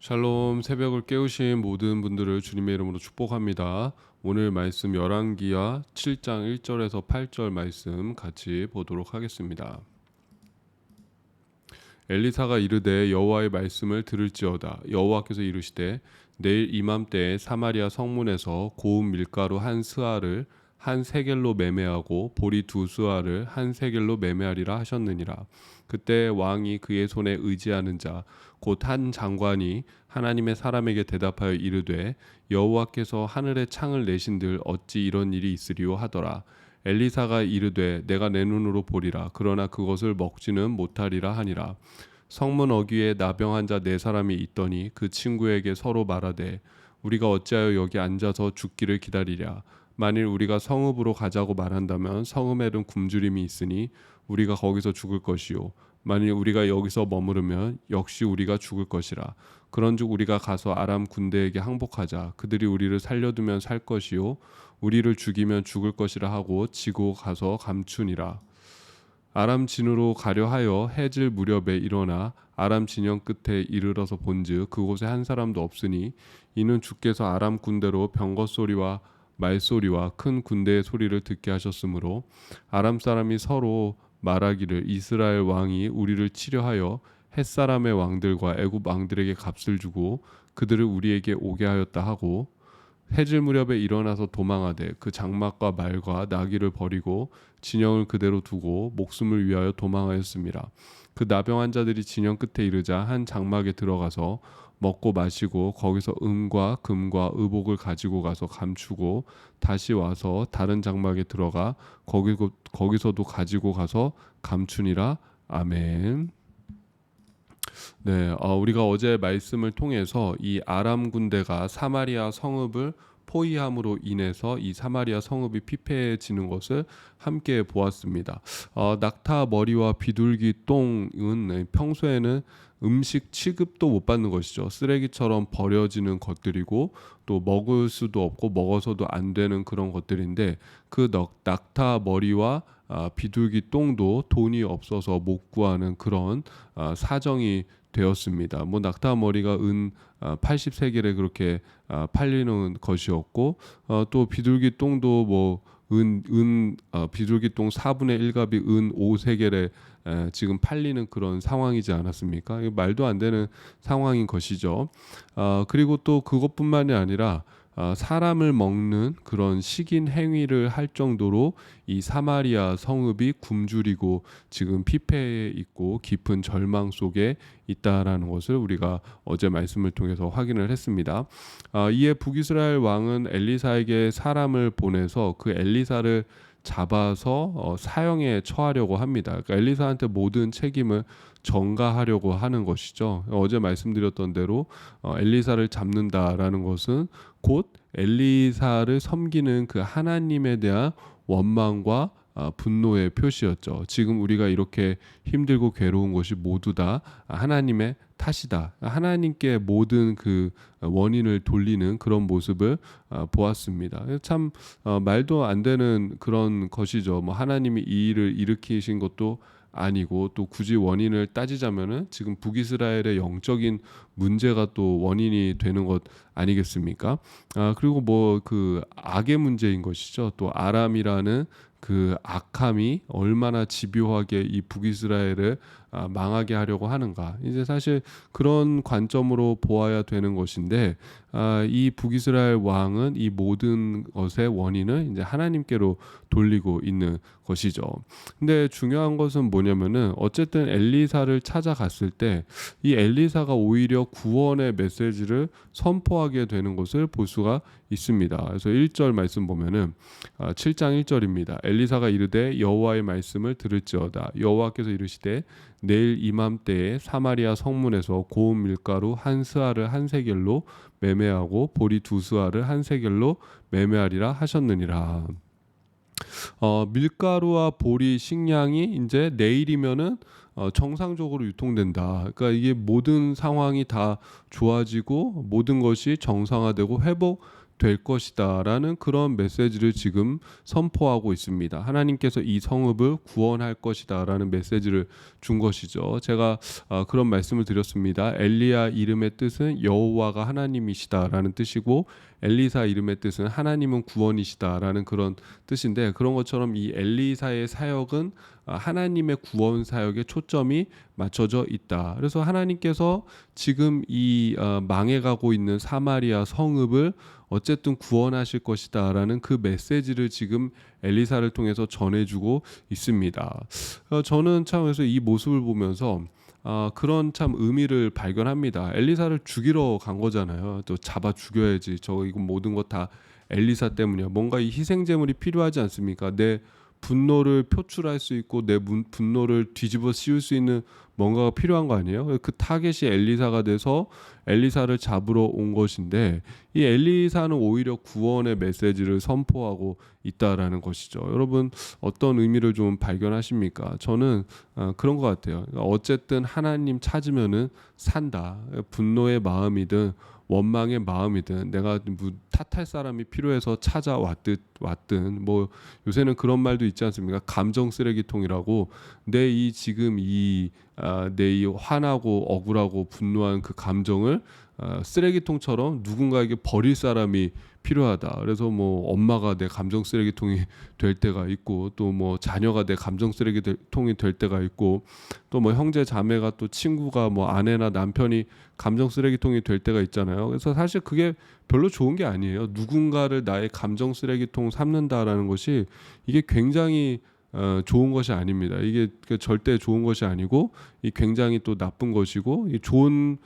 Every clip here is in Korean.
샬롬. 새벽을 깨우신 모든 분들을 주님의 이름으로 축복합니다. 오늘 말씀 열왕기하 7장 1절에서 8절 말씀 같이 보도록 하겠습니다. 엘리사가 이르되 여호와의 말씀을 들을지어다. 여호와께서 이르시되 내일 이맘때에 사마리아 성문에서 고운 밀가루 한 스아를 한 세겔로 매매하고 보리 두 스아를 한 세겔로 매매하리라 하셨느니라. 그때 왕이 그의 손에 의지하는 자 곧 한 장관이 하나님의 사람에게 대답하여 이르되 여호와께서 하늘의 창을 내신들 어찌 이런 일이 있으리요 하더라. 엘리사가 이르되 내가 내 눈으로 보리라. 그러나 그것을 먹지는 못하리라 하니라. 성문 어귀에 나병한 자 네 사람이 있더니 그 친구에게 서로 말하되 우리가 어찌하여 여기 앉아서 죽기를 기다리랴. 만일 우리가 성읍으로 가자고 말한다면 성읍에는 굶주림이 있으니 우리가 거기서 죽을 것이요 만일 우리가 여기서 머무르면 역시 우리가 죽을 것이라. 그런즉 우리가 가서 아람 군대에게 항복하자. 그들이 우리를 살려두면 살 것이요 우리를 죽이면 죽을 것이라 하고 지고 가서 감추니라. 아람 진으로 가려 하여 해질 무렵에 일어나 아람 진영 끝에 이르러서 본즉 그곳에 한 사람도 없으니 이는 주께서 아람 군대로 병거 소리와 말소리와 큰 군대의 소리를 듣게 하셨으므로 아람 사람이 서로 말하기를 이스라엘 왕이 우리를 치려하여 햇사람의 왕들과 애굽 왕들에게 값을 주고 그들을 우리에게 오게 하였다 하고 해질 무렵에 일어나서 도망하되 그 장막과 말과 나귀를 버리고 진영을 그대로 두고 목숨을 위하여 도망하였습니다. 그 나병 환자들이 진영 끝에 이르자 한 장막에 들어가서 먹고 마시고 거기서 은과 금과 의복을 가지고 가서 감추고 다시 와서 다른 장막에 들어가 거기서도 가지고 가서 감추니라. 아멘. 네, 우리가 어제 말씀을 통해서 이 아람 군대가 사마리아 성읍을 포위함으로 인해서 이 사마리아 성읍이 피폐해지는 것을 함께 보았습니다. 낙타 머리와 비둘기 똥은 평소에는 음식 취급도 못 받는 것이죠. 쓰레기처럼 버려지는 것들이고 또 먹을 수도 없고 먹어서도 안 되는 그런 것들인데 그 낙타 머리와 비둘기 똥도 돈이 없어서 못 구하는 그런 사정이 되었습니다. 뭐 낙타 머리가 은 80세겔에 그렇게 팔리는 것이었고 또 비둘기 똥도 뭐 비둘기 똥 4분의 1값이 은 5세겔에 지금 팔리는 그런 상황이지 않았습니까? 말도 안 되는 상황인 것이죠. 그리고 또 그것뿐만이 아니라 사람을 먹는 그런 식인 행위를 할 정도로 이 사마리아 성읍이 굶주리고 지금 피폐해 있고 깊은 절망 속에 있다라는 것을 우리가 어제 말씀을 통해서 확인을 했습니다. 이에 북이스라엘 왕은 엘리사에게 사람을 보내서 그 엘리사를 잡아서 사형에 처하려고 합니다. 그러니까 엘리사한테 모든 책임을 전가하려고 하는 것이죠. 어제 말씀드렸던 대로 엘리사를 잡는다라는 것은 곧 엘리사를 섬기는 그 하나님에 대한 원망과 분노의 표시였죠. 지금 우리가 이렇게 힘들고 괴로운 것이 모두 다 하나님의 탓이다. 하나님께 모든 그 원인을 돌리는 그런 모습을 보았습니다. 참 말도 안 되는 그런 것이죠. 뭐 하나님이 이 일을 일으키신 것도 아니고 또 굳이 원인을 따지자면은 지금 북이스라엘의 영적인 문제가 또 원인이 되는 것 아니겠습니까? 그리고 뭐 그 악의 문제인 것이죠. 또 아람이라는 그 악함이 얼마나 집요하게 이 북이스라엘을 망하게 하려고 하는가. 이제 사실 그런 관점으로 보아야 되는 것인데 이 북이스라엘 왕은 이 모든 것의 원인을 이제 하나님께로 돌리고 있는 것이죠. 근데 중요한 것은 뭐냐면은 어쨌든 엘리사를 찾아갔을 때 이 엘리사가 오히려 구원의 메시지를 선포하게 되는 것을 볼 수가 있습니다. 그래서 1절 말씀 보면은 7장 1절입니다. 엘리사가 이르되 여호와의 말씀을 들을지어다. 여호와께서 이르시되 내일 이맘때에 사마리아 성문에서 고운 밀가루 한 스아를 한 세겔로 매매하고 보리 두 스아를 한 세겔로 매매하리라 하셨느니라. 밀가루와 보리 식량이 이제 내일이면은 정상적으로 유통된다. 그러니까 이게 모든 상황이 다 좋아지고 모든 것이 정상화되고 될 것이다라는 그런 메시지를 지금 선포하고 있습니다. 하나님께서 이 성읍을 구원할 것이다라는 메시지를 준 것이죠. 제가 그런 말씀을 드렸습니다. 엘리야 이름의 뜻은 여호와가 하나님이시다라는 뜻이고 엘리사 이름의 뜻은 하나님은 구원이시다라는 그런 뜻인데, 그런 것처럼 이 엘리사의 사역은 하나님의 구원 사역에 초점이 맞춰져 있다. 그래서 하나님께서 지금 이 망해가고 있는 사마리아 성읍을 어쨌든 구원하실 것이다라는 그 메시지를 지금 엘리사를 통해서 전해주고 있습니다. 저는 참 그래서 이 모습을 보면서 그런 참 의미를 발견합니다. 엘리사를 죽이러 간 거잖아요. 또 잡아 죽여야지. 이거 모든 거 다 엘리사 때문이야. 뭔가 이 희생 제물이 필요하지 않습니까? 내 분노를 표출할 수 있고 내 분노를 뒤집어 씌울 수 있는 뭔가가 필요한 거 아니에요? 그 타겟이 엘리사가 돼서 엘리사를 잡으러 온 것인데, 이 엘리사는 오히려 구원의 메시지를 선포하고 있다라는 것이죠. 여러분 어떤 의미를 좀 발견하십니까? 저는 그런 것 같아요. 어쨌든 하나님 찾으면은 산다. 분노의 마음이든 원망의 마음이든 내가 탓할 사람이 필요해서 찾아왔든 뭐 요새는 그런 말도 있지 않습니까? 감정 쓰레기통이라고. 내 이 지금 내 이 화나고 억울하고 분노한 그 감정을 쓰레기통처럼 누군가에게 버릴 사람이 필요하다. 그래서 뭐 엄마가 내 감정 쓰레기통이 될 때가 있고, 또 뭐 자녀가 내 감정 쓰레기통이 될 때가 있고, 또 뭐 형제 자매가 또 친구가 뭐 아내나 남편이 감정 쓰레기통이 될 때가 있잖아요. 그래서 사실 그게 별로 좋은 게 아니에요. 누군가를 나의 감정 쓰레기통 삼는다라는 것이 이게 굉장히 좋은 것이 아닙니다. 이게 절대 좋은 것이 아니고 이 굉장히 또 나쁜 것이고, 이 좋은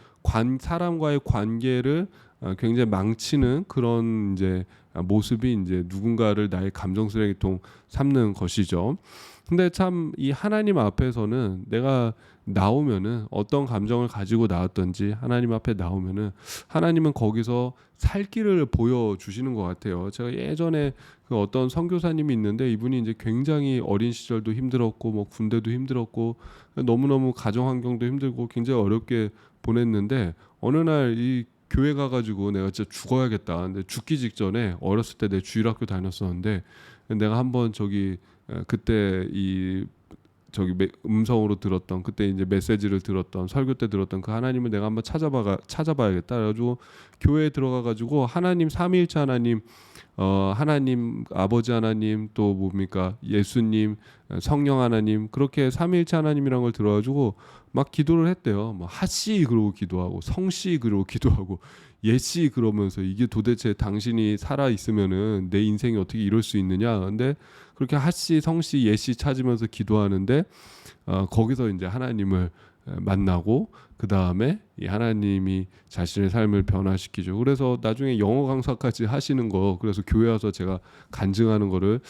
사람과의 관계를 굉장히 망치는 그런 이제 모습이 이제 누군가를 나의 감정 쓰레기통 삼는 것이죠. 근데 참 이 하나님 앞에서는 내가 나오면은 어떤 감정을 가지고 나왔던지 하나님 앞에 나오면은 하나님은 거기서 살 길을 보여주시는 것 같아요. 제가 예전에 그 어떤 선교사님이 있는데, 이분이 이제 굉장히 어린 시절도 힘들었고 뭐 군대도 힘들었고 너무너무 가정 환경도 힘들고 굉장히 어렵게 보냈는데, 어느 날 이 교회 가가지고 내가 진짜 죽어야겠다. 근데 죽기 직전에 어렸을 때 내 주일학교 다녔었는데, 내가 한번 그때 음성으로 들었던, 그때 이제 메시지를 들었던, 설교 때 들었던 그 하나님을 내가 한번 찾아봐야겠다. 그래가지고 교회에 들어가가지고 하나님 삼위일체 하나님, 하나님 아버지 하나님, 또 뭡니까 예수님, 성령 하나님, 그렇게 삼위일체 하나님이란 걸 들어가지고 막 기도를 했대요. 뭐 하씨 그러고 기도하고 성씨 그러고 기도하고 예씨 그러면서, 이게 도대체 당신이 살아 있으면은 내 인생이 어떻게 이럴 수 있느냐. 근데 그렇게 하씨 성씨 예씨 찾으면서 기도하는데 거기서 이제 하나님을 만나고, 그 다음에 이 하나님이 자신의 삶을 변화시키죠. 그래서 나중에 영어 강사까지 하시는 거, 그래서 교회 와서 제가 간증하는 거를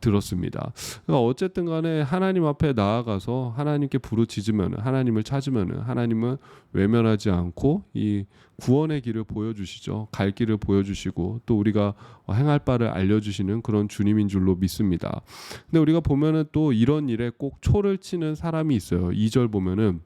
들었습니다. 그러니까 어쨌든 간에 하나님 앞에 나아가서 하나님께 부르짖으면, 하나님을 찾으면 하나님은 외면하지 않고 이 구원의 길을 보여주시죠. 갈 길을 보여주시고 또 우리가 행할 바를 알려주시는 그런 주님인 줄로 믿습니다. 근데 우리가 보면은 또 이런 일에 꼭 초를 치는 사람이 있어요. 2절 보면은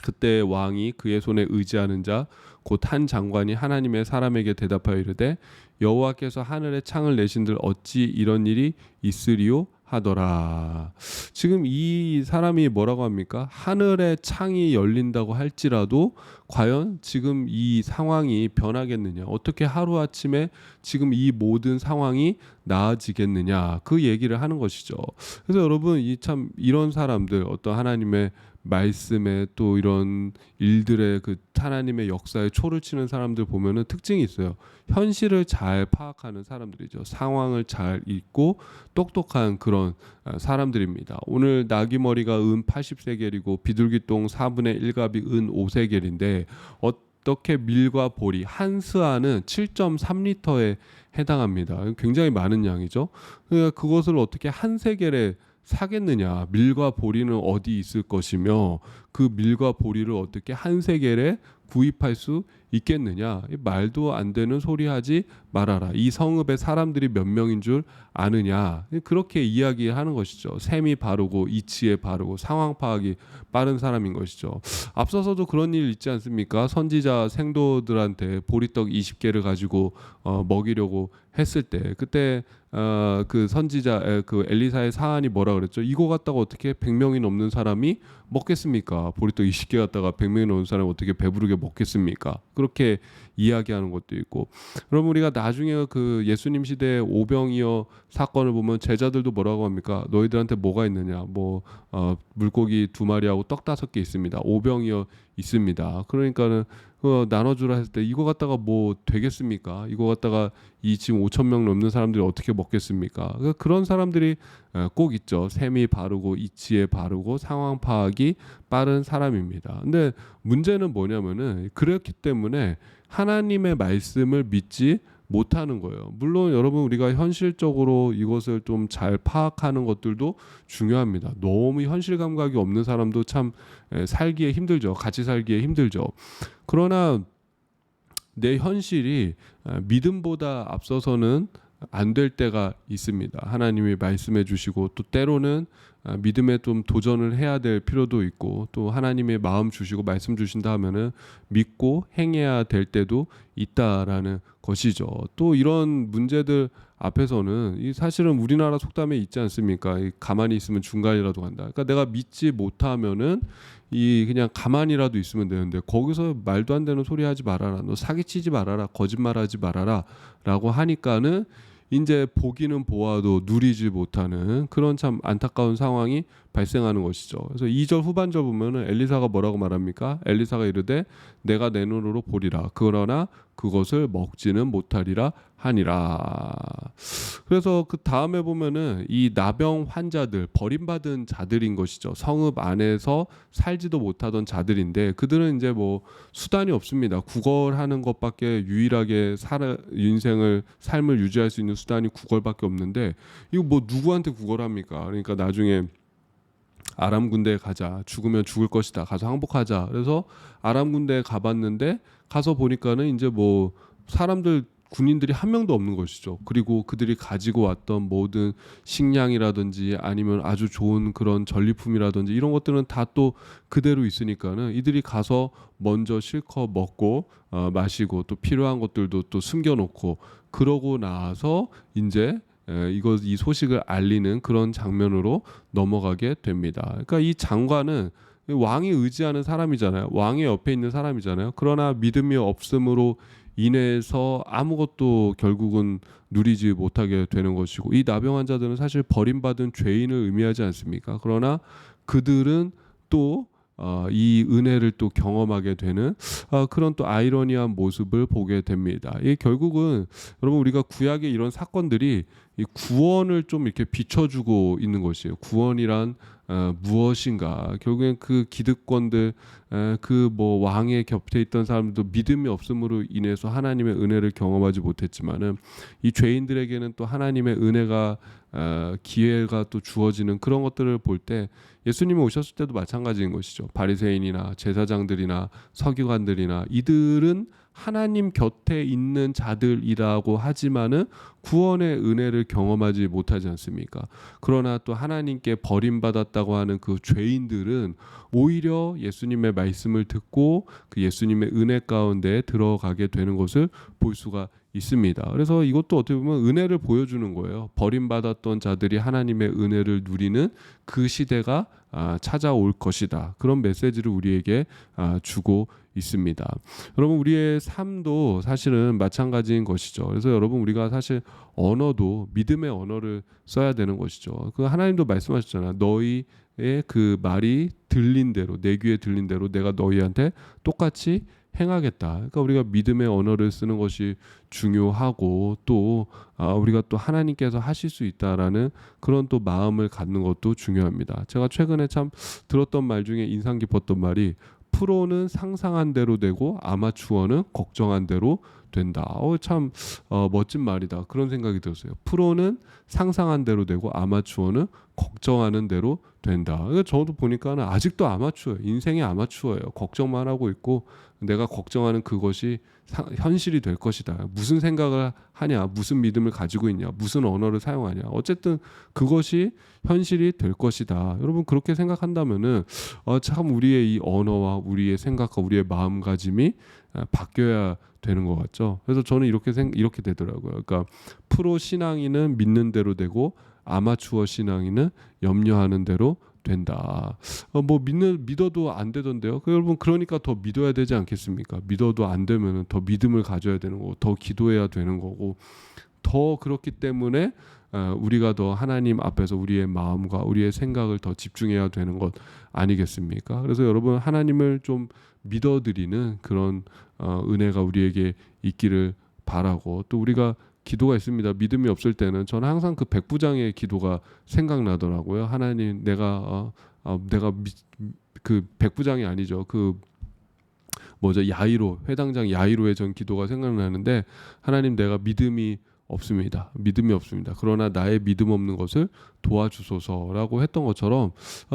그때 왕이 그의 손에 의지하는 자 곧 한 장관이 하나님의 사람에게 대답하여 이르되 여호와께서 하늘에 창을 내신들 어찌 이런 일이 있으리요 하더라. 지금 이 사람이 뭐라고 합니까? 하늘의 창이 열린다고 할지라도 과연 지금 이 상황이 변하겠느냐? 어떻게 하루아침에 지금 이 모든 상황이 나아지겠느냐? 그 얘기를 하는 것이죠. 그래서 여러분 참 이런 사람들, 어떤 하나님의 말씀에 또 이런 일들의 그 하나님의 역사에 초를 치는 사람들 보면은 특징이 있어요. 현실을 잘 파악하는 사람들이죠. 상황을 잘 읽고 똑똑한 그런 사람들입니다. 오늘 나귀머리가 은 80세겔이고 비둘기똥 4분의 1갑이 은 5세겔인데 어떻게 밀과 보리 한 스아는 7.3리터에 해당합니다. 굉장히 많은 양이죠. 그러니까 그것을 어떻게 한 세겔에 사겠느냐. 밀과 보리는 어디 있을 것이며 그 밀과 보리를 어떻게 한 세겔에 구입할 수 있겠느냐? 말도 안 되는 소리 하지 말아라. 이 성읍에 사람들이 몇 명인 줄 아느냐? 그렇게 이야기하는 것이죠. 셈이 바르고 이치에 바르고 상황 파악이 빠른 사람인 것이죠. 앞서서도 그런 일 있지 않습니까? 선지자 생도들한테 보리떡 20개를 가지고 먹이려고 했을 때 그때 그 선지자 그 엘리사의 사안이 뭐라 그랬죠? 이거 갖다가 어떻게 100명이 넘는 사람이 먹겠습니까? 보리떡 20개 갖다가 100명이 넘는 사람이 어떻게 배부르게 먹겠습니까? 그렇게 이야기하는 것도 있고. 그럼 우리가 나중에 그 예수님 시대의 오병이어 사건을 보면 제자들도 뭐라고 합니까? 너희들한테 뭐가 있느냐? 뭐 물고기 2마리하고 떡 5개 있습니다. 오병이어 있습니다. 그러니까는 나눠주라 했을 때 이거 갖다가 뭐 되겠습니까? 이거 갖다가 이 지금 5천 명 넘는 사람들이 어떻게 먹겠습니까? 그러니까 그런 사람들이 꼭 있죠. 셈이 바르고 이치에 바르고 상황 파악이 빠른 사람입니다. 근데 문제는 뭐냐면은 그렇기 때문에 하나님의 말씀을 믿지 못하는 거예요. 물론 여러분 우리가 현실적으로 이것을 좀 잘 파악하는 것들도 중요합니다. 너무 현실 감각이 없는 사람도 참 살기에 힘들죠. 같이 살기에 힘들죠. 그러나 내 현실이 믿음보다 앞서서는 안 될 때가 있습니다. 하나님이 말씀해 주시고 또 때로는 믿음에 좀 도전을 해야 될 필요도 있고 또 하나님의 마음 주시고 말씀 주신다 하면은 믿고 행해야 될 때도 있다라는 것이죠. 또 이런 문제들 앞에서는 이 사실은 우리나라 속담에 있지 않습니까? 이 가만히 있으면 중간이라도 간다. 그러니까 내가 믿지 못하면은 이 그냥 가만히라도 있으면 되는데 거기서 말도 안 되는 소리 하지 말아라. 너 사기치지 말아라. 거짓말하지 말아라라고 하니까는 이제 보기는 보아도 누리지 못하는 그런 참 안타까운 상황이 발생하는 것이죠. 그래서 2절 후반절 보면은 엘리사가 뭐라고 말합니까? 엘리사가 이르되 내가 내 눈으로 보리라. 그러나 그것을 먹지는 못하리라 하니라. 그래서 그 다음에 보면은 이 나병 환자들 버림받은 자들인 것이죠. 성읍 안에서 살지도 못하던 자들인데 그들은 이제 뭐 수단이 없습니다. 구걸하는 것밖에 유일하게 인생을 삶을 유지할 수 있는 수단이 구걸밖에 없는데 이거 뭐 누구한테 구걸합니까? 그러니까 나중에 아람 군대에 가자. 죽으면 죽을 것이다. 가서 항복하자. 그래서 아람 군대에 가봤는데 가서 보니까는 이제 뭐 사람들 군인들이 한 명도 없는 것이죠. 그리고 그들이 가지고 왔던 모든 식량이라든지 아니면 아주 좋은 그런 전리품이라든지 이런 것들은 다 또 그대로 있으니까는 이들이 가서 먼저 실컷 먹고 마시고 또 필요한 것들도 또 숨겨놓고 그러고 나서 이제 이 소식을 알리는 그런 장면으로 넘어가게 됩니다. 그러니까 이 장관은 왕이 의지하는 사람이잖아요. 왕의 옆에 있는 사람이잖아요. 그러나 믿음이 없음으로 인해서 아무것도 결국은 누리지 못하게 되는 것이고 이 나병 환자들은 사실 버림받은 죄인을 의미하지 않습니까? 그러나 그들은 또 이 은혜를 또 경험하게 되는 그런 또 아이러니한 모습을 보게 됩니다. 이 결국은 여러분 우리가 구약의 이런 사건들이 이 구원을 좀 이렇게 비춰주고 있는 것이에요. 구원이란 무엇인가? 결국엔 그 기득권들, 그 뭐 왕의 곁에 있던 사람들도 믿음이 없음으로 인해서 하나님의 은혜를 경험하지 못했지만은 이 죄인들에게는 또 하나님의 은혜가 기회가 또 주어지는 그런 것들을 볼 때 예수님이 오셨을 때도 마찬가지인 것이죠. 바리새인이나 제사장들이나 서기관들이나 이들은 하나님 곁에 있는 자들이라고 하지만은 구원의 은혜를 경험하지 못하지 않습니까? 그러나 또 하나님께 버림받았다고 하는 그 죄인들은 오히려 예수님의 말씀을 듣고 그 예수님의 은혜 가운데 들어가게 되는 것을 볼 수가 있습니다. 그래서 이것도 어떻게 보면 은혜를 보여주는 거예요. 버림받았던 자들이 하나님의 은혜를 누리는 그 시대가 찾아올 것이다. 그런 메시지를 우리에게 주고 있습니다. 여러분 우리의 삶도 사실은 마찬가지인 것이죠. 그래서 여러분 우리가 사실 언어도 믿음의 언어를 써야 되는 것이죠. 그 하나님도 말씀하셨잖아요. 너희의 그 말이 들린 대로 내 귀에 들린 대로 내가 너희한테 똑같이 행하겠다. 그러니까 우리가 믿음의 언어를 쓰는 것이 중요하고 또 우리가 또 하나님께서 하실 수 있다라는 그런 또 마음을 갖는 것도 중요합니다. 제가 최근에 참 들었던 말 중에 인상 깊었던 말이 프로는 상상한 대로 되고 아마추어는 걱정한 대로 된다. 참 멋진 말이다. 그런 생각이 들었어요. 프로는 상상한 대로 되고 아마추어는 걱정하는 대로 된다. 그러니까 저도 보니까는 아직도 아마추어예요. 인생의 아마추어예요. 걱정만 하고 있고 내가 걱정하는 그것이 현실이 될 것이다. 무슨 생각을 하냐, 무슨 믿음을 가지고 있냐, 무슨 언어를 사용하냐. 어쨌든 그것이 현실이 될 것이다. 여러분 그렇게 생각한다면은 참 우리의 이 언어와 우리의 생각과 우리의 마음가짐이 바뀌어야 되는 것 같죠. 그래서 저는 이렇게 되더라고요. 그러니까 프로 신앙인은 믿는 대로 되고 아마추어 신앙인은 염려하는 대로 된다. 뭐 믿어도 안 되던데요. 여러분 그러니까 더 믿어야 되지 않겠습니까? 믿어도 안 되면은 더 믿음을 가져야 되는 거고 더 기도해야 되는 거고 더 그렇기 때문에 우리가 더 하나님 앞에서 우리의 마음과 우리의 생각을 더 집중해야 되는 것 아니겠습니까? 그래서 여러분 하나님을 좀 믿어드리는 그런 은혜가 우리에게 있기를 바라고 또 우리가 기도가 있습니다. 믿음이 없을 때는 저는 항상 그 백부장의 기도가 생각나더라고요. 하나님 내가 그 백부장이 아니죠. 그 뭐죠? 야이로 회당장 야이로의 전 기도가 생각나는데 하나님 내가 믿음이 없습니다. 그러나 나의 믿음 없는 것을 도와주소서라고 했던 것처럼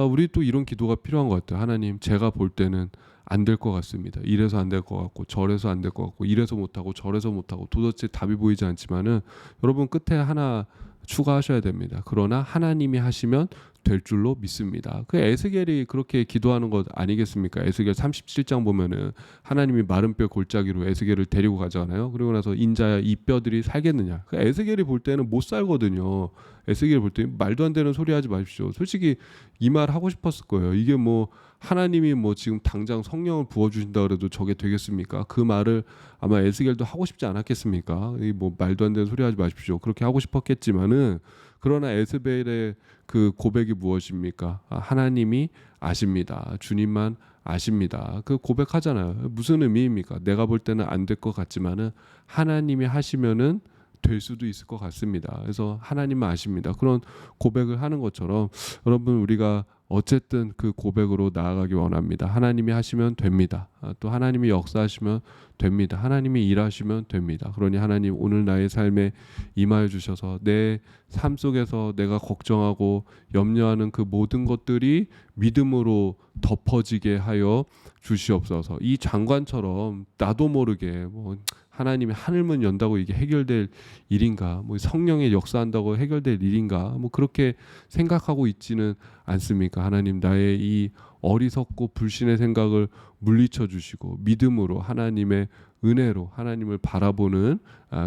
우리 또 이런 기도가 필요한 것 같아요. 하나님 제가 볼 때는 안 될 것 같습니다. 이래서 안 될 것 같고 저래서 안 될 것 같고 이래서 못하고 저래서 못하고 도대체 답이 보이지 않지만은 여러분 끝에 하나 추가하셔야 됩니다. 그러나 하나님이 하시면 될 줄로 믿습니다. 그 에스겔이 그렇게 기도하는 것 아니겠습니까? 에스겔 37장 보면은 하나님이 마른 뼈 골짜기로 에스겔을 데리고 가잖아요. 그리고 나서 인자야 이 뼈들이 살겠느냐? 그 에스겔이 볼 때는 못 살거든요. 에스겔이 볼 때 말도 안 되는 소리 하지 마십시오. 솔직히 이 말 하고 싶었을 거예요. 이게 뭐 하나님이 뭐 지금 당장 성령을 부어 주신다 그래도 저게 되겠습니까? 그 말을 아마 에스겔도 하고 싶지 않았겠습니까? 이 뭐 말도 안 되는 소리 하지 마십시오. 그렇게 하고 싶었겠지만은 그러나 에스겔의 그 고백이 무엇입니까? 하나님이 아십니다. 주님만 아십니다. 그 고백하잖아요. 무슨 의미입니까? 내가 볼 때는 안 될 것 같지만은 하나님이 하시면은 될 수도 있을 것 같습니다. 그래서 하나님만 아십니다. 그런 고백을 하는 것처럼 여러분 우리가 어쨌든 그 고백으로 나아가기 원합니다. 하나님이 하시면 됩니다. 또 하나님이 역사하시면 됩니다. 하나님이 일하시면 됩니다. 그러니 하나님 오늘 나의 삶에 임하여 주셔서 내 삶 속에서 내가 걱정하고 염려하는 그 모든 것들이 믿음으로 덮어지게 하여 주시옵소서. 이 장관처럼 나도 모르게 뭐 하나님이 하늘문 연다고 이게 해결될 일인가? 뭐 성령의 역사한다고 해결될 일인가? 뭐 그렇게 생각하고 있지는 않습니까? 하나님 나의 이 어리석고 불신의 생각을 물리쳐 주시고 믿음으로 하나님의 은혜로 하나님을 바라보는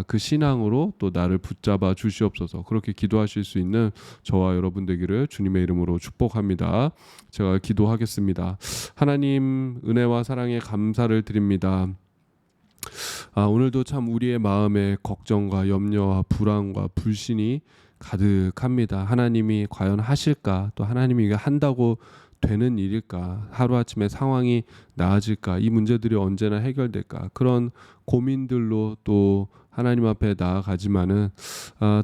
그 신앙으로 또 나를 붙잡아 주시옵소서. 그렇게 기도하실 수 있는 저와 여러분 되기를 주님의 이름으로 축복합니다. 제가 기도하겠습니다. 하나님 은혜와 사랑에 감사를 드립니다. 오늘도 참 우리의 마음에 걱정과 염려와 불안과 불신이 가득합니다. 하나님이 과연 하실까? 또 하나님이 이게 한다고 되는 일일까? 하루아침에 상황이 나아질까? 이 문제들이 언제나 해결될까? 그런 고민들로 또 하나님 앞에 나아가지만은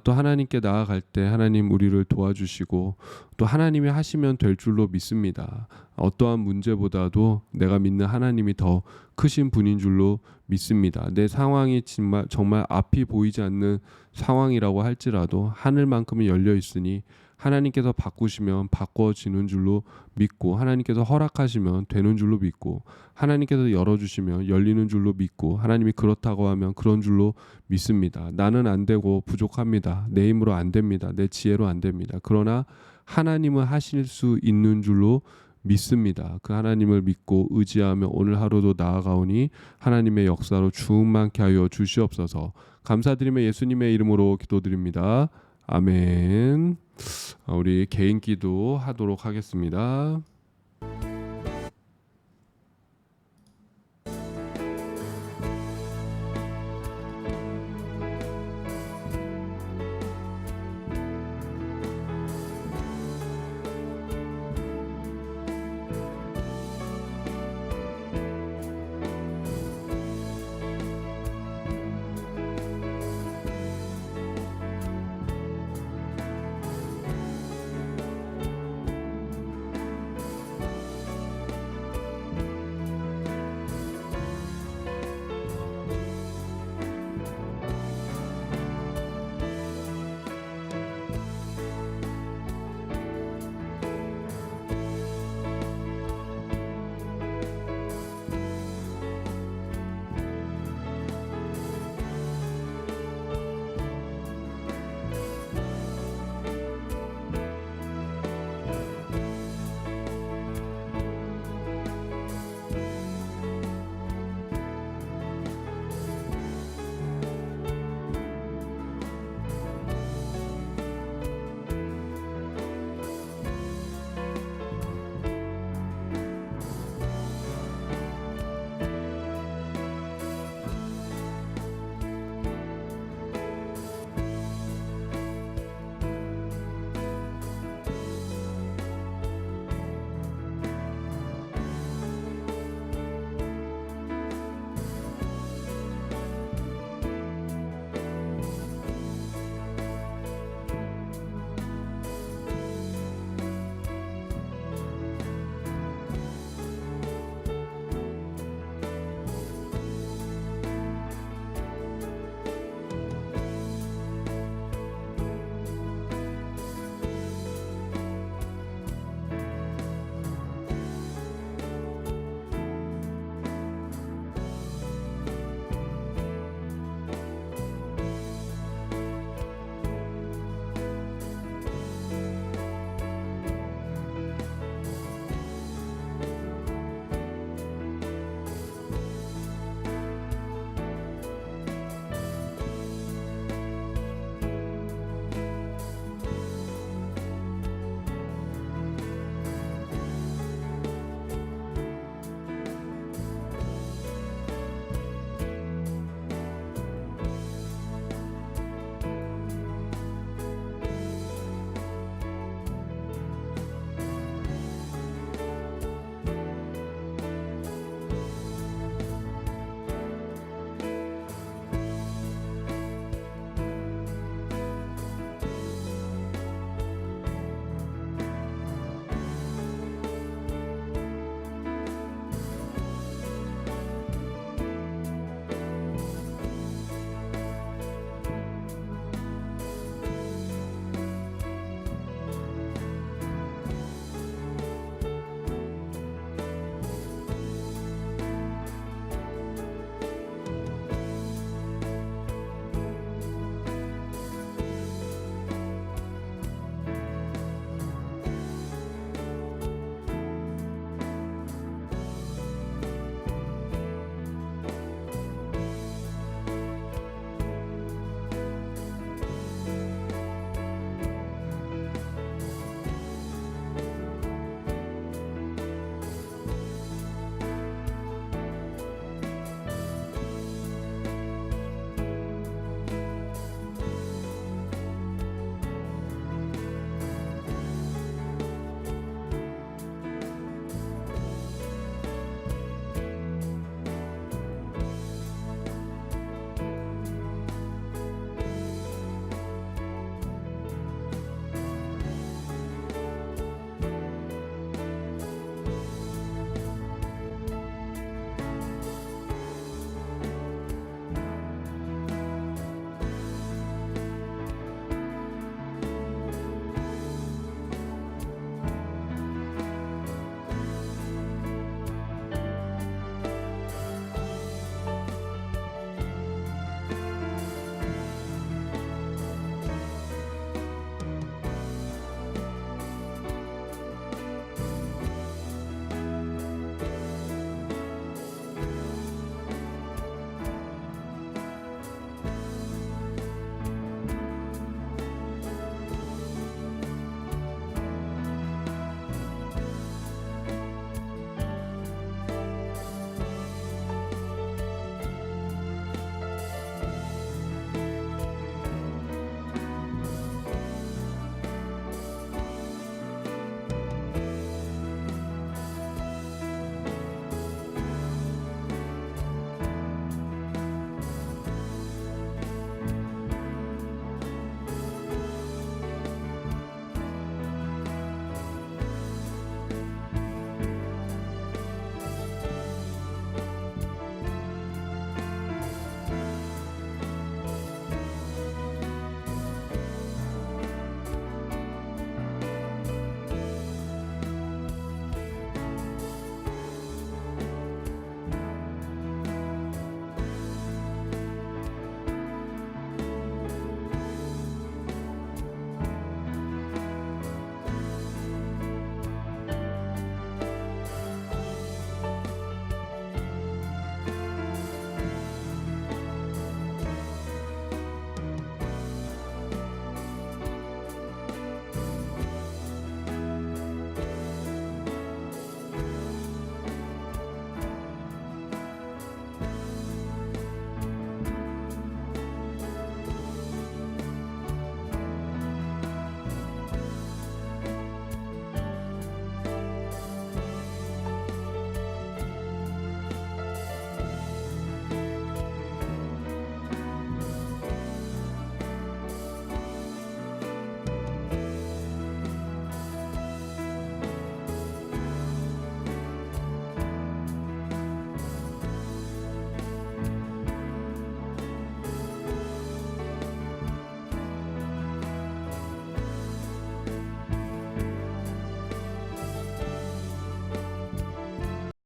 또 하나님께 나아갈 때 하나님 우리를 도와주시고 또 하나님이 하시면 될 줄로 믿습니다. 어떠한 문제보다도 내가 믿는 하나님이 더 크신 분인 줄로 믿습니다. 내 상황이 정말 앞이 보이지 않는 상황이라고 할지라도 하늘만큼은 열려 있으니 하나님께서 바꾸시면 바꿔지는 줄로 믿고 하나님께서 허락하시면 되는 줄로 믿고 하나님께서 열어주시면 열리는 줄로 믿고 하나님이 그렇다고 하면 그런 줄로 믿습니다. 나는 안 되고 부족합니다. 내 힘으로 안 됩니다. 내 지혜로 안 됩니다. 그러나 하나님은 하실 수 있는 줄로 믿습니다. 그 하나님을 믿고 의지하며 오늘 하루도 나아가오니 하나님의 역사로 충만케 하여 주시옵소서. 감사드리며 예수님의 이름으로 기도드립니다. 아멘. 우리 개인 기도 하도록 하겠습니다.